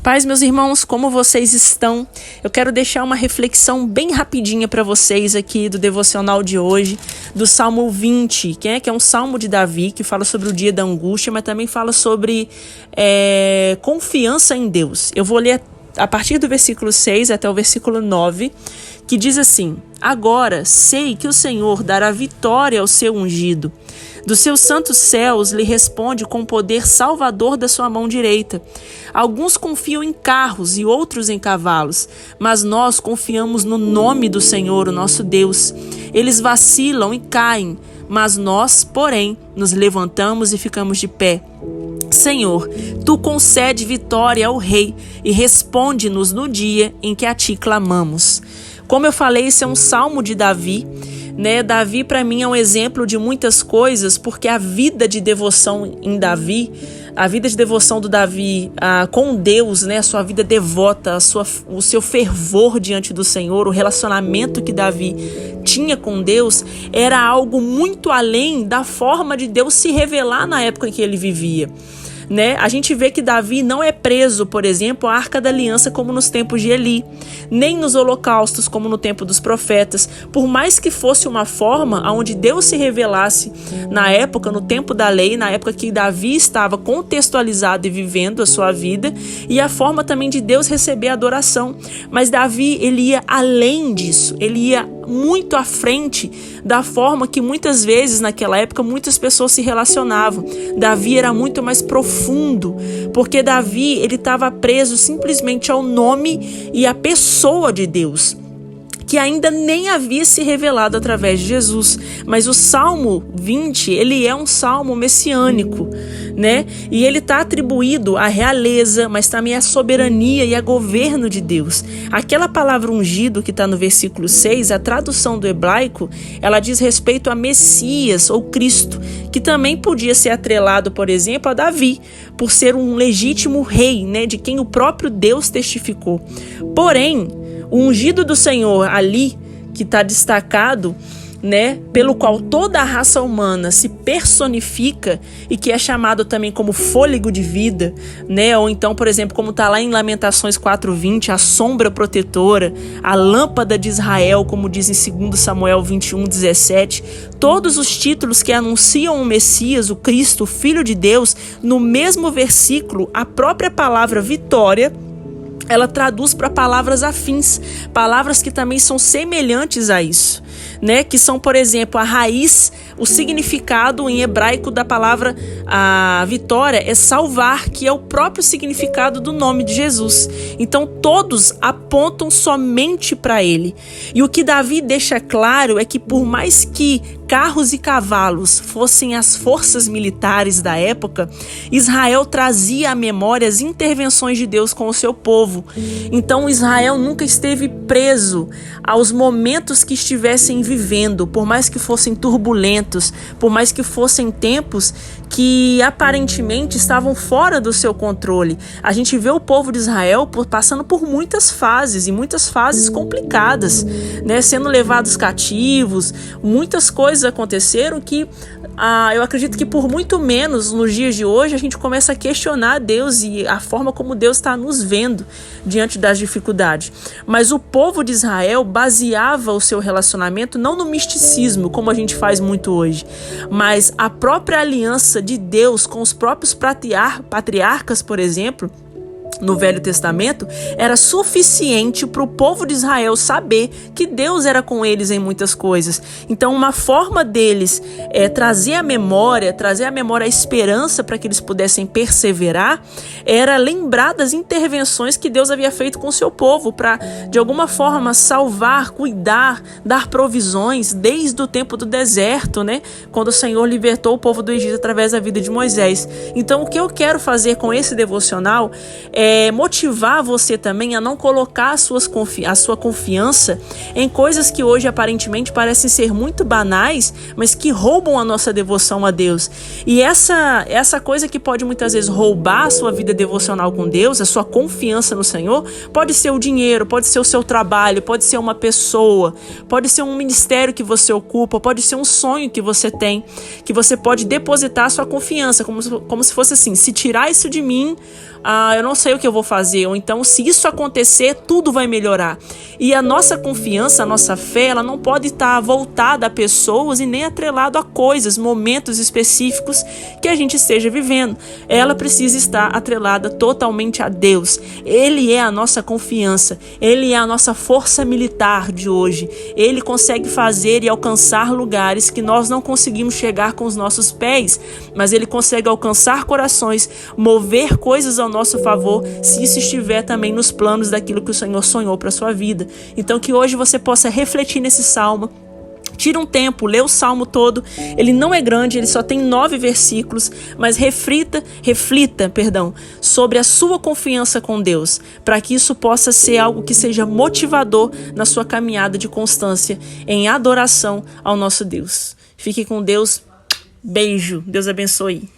Paz, meus irmãos, como vocês estão? Eu quero deixar uma reflexão bem rapidinha para vocês aqui do devocional de hoje, do Salmo 20, que é um salmo de Davi, que fala sobre o dia da angústia, mas também fala sobre confiança em Deus. Eu vou ler a partir do versículo 6 até o versículo 9, que diz assim: Agora sei que o Senhor dará vitória ao seu ungido. Dos seus santos céus lhe responde com o poder salvador da sua mão direita. Alguns confiam em carros e outros em cavalos, mas nós confiamos no nome do Senhor, o nosso Deus. Eles vacilam e caem, mas nós, porém, nos levantamos e ficamos de pé. Senhor, tu concede vitória ao rei e responde-nos no dia em que a ti clamamos. Como eu falei, esse é um salmo de Davi. Davi, para mim, é um exemplo de muitas coisas, porque a vida de devoção em Davi, a vida de devoção do Davi com Deus, a sua vida devota, o seu fervor diante do Senhor, o relacionamento que Davi tinha com Deus, era algo muito além da forma de Deus se revelar na época em que ele vivia. A gente vê que Davi não é preso, por exemplo, à Arca da Aliança como nos tempos de Eli, nem nos holocaustos como no tempo dos profetas, por mais que fosse uma forma onde Deus se revelasse na época, no tempo da lei, na época que Davi estava contextualizado e vivendo a sua vida, e a forma também de Deus receber a adoração. Mas Davi, ele ia além disso, ele ia muito à frente da forma que muitas vezes naquela época muitas pessoas se relacionavam. Davi era muito mais profundo, porque Davi, ele estava preso simplesmente ao nome e à pessoa de Deus, que ainda nem havia se revelado através de Jesus. Mas o Salmo 20, ele é um salmo messiânico, E ele está atribuído à realeza, mas também à soberania e a governo de Deus. Aquela palavra ungido que está no versículo 6, a tradução do hebraico, ela diz respeito a Messias ou Cristo, que também podia ser atrelado, por exemplo, a Davi, por ser um legítimo rei, de quem o próprio Deus testificou. Porém, o ungido do Senhor ali, que está destacado, pelo qual toda a raça humana se personifica e que é chamado também como fôlego de vida, ou então, por exemplo, como está lá em Lamentações 4:20, a sombra protetora, a lâmpada de Israel, como diz em 2 Samuel 21:17, todos os títulos que anunciam o Messias, o Cristo, o Filho de Deus, no mesmo versículo, a própria palavra vitória, ela traduz para palavras afins, palavras que também são semelhantes a isso, que são, por exemplo, a raiz, o significado em hebraico da palavra a vitória é salvar, que é o próprio significado do nome de Jesus. Então todos apontam somente para ele. E o que Davi deixa claro é que por mais que carros e cavalos fossem as forças militares da época, Israel trazia à memória as intervenções de Deus com o seu povo. Então Israel nunca esteve preso aos momentos que estivessem vivendo, por mais que fossem turbulentos, por mais que fossem tempos que aparentemente estavam fora do seu controle. A gente vê o povo de Israel passando por muitas fases, e muitas fases complicadas, sendo levados cativos. Muitas coisas aconteceram que eu acredito que por muito menos nos dias de hoje a gente começa a questionar Deus e a forma como Deus está nos vendo diante das dificuldades. Mas o povo de Israel baseava o seu relacionamento não no misticismo, como a gente faz muito hoje, mas a própria aliança de Deus com os próprios patriarcas, por exemplo, no Velho Testamento, era suficiente para o povo de Israel saber que Deus era com eles em muitas coisas. Então, uma forma deles trazer à memória a esperança para que eles pudessem perseverar, era lembrar das intervenções que Deus havia feito com o seu povo, para, de alguma forma, salvar, cuidar, dar provisões, desde o tempo do deserto, quando o Senhor libertou o povo do Egito através da vida de Moisés. Então, o que eu quero fazer com esse devocional é motivar você também a não colocar a sua confiança em coisas que hoje aparentemente parecem ser muito banais, mas que roubam a nossa devoção a Deus. E essa coisa que pode muitas vezes roubar a sua vida devocional com Deus, a sua confiança no Senhor, pode ser o dinheiro, pode ser o seu trabalho, pode ser uma pessoa, pode ser um ministério que você ocupa, pode ser um sonho que você tem, que você pode depositar a sua confiança, como se fosse assim: se tirar isso de mim, eu não sei o que eu vou fazer, ou então se isso acontecer, tudo vai melhorar. E a nossa confiança, a nossa fé, ela não pode estar voltada a pessoas e nem atrelado a coisas, momentos específicos que a gente esteja vivendo. Ela precisa estar atrelada totalmente a Deus. Ele é a nossa confiança, Ele é a nossa força militar de hoje. Ele consegue fazer e alcançar lugares que nós não conseguimos chegar com os nossos pés, mas Ele consegue alcançar corações, mover coisas ao nosso favor, se isso estiver também nos planos daquilo que o Senhor sonhou para a sua vida. Então que hoje você possa refletir nesse salmo. Tira um tempo, lê o salmo todo. Ele não é grande, ele só tem 9 versículos, mas reflita, sobre a sua confiança com Deus, para que isso possa ser algo que seja motivador na sua caminhada de constância em adoração ao nosso Deus. Fique com Deus. Beijo. Deus abençoe.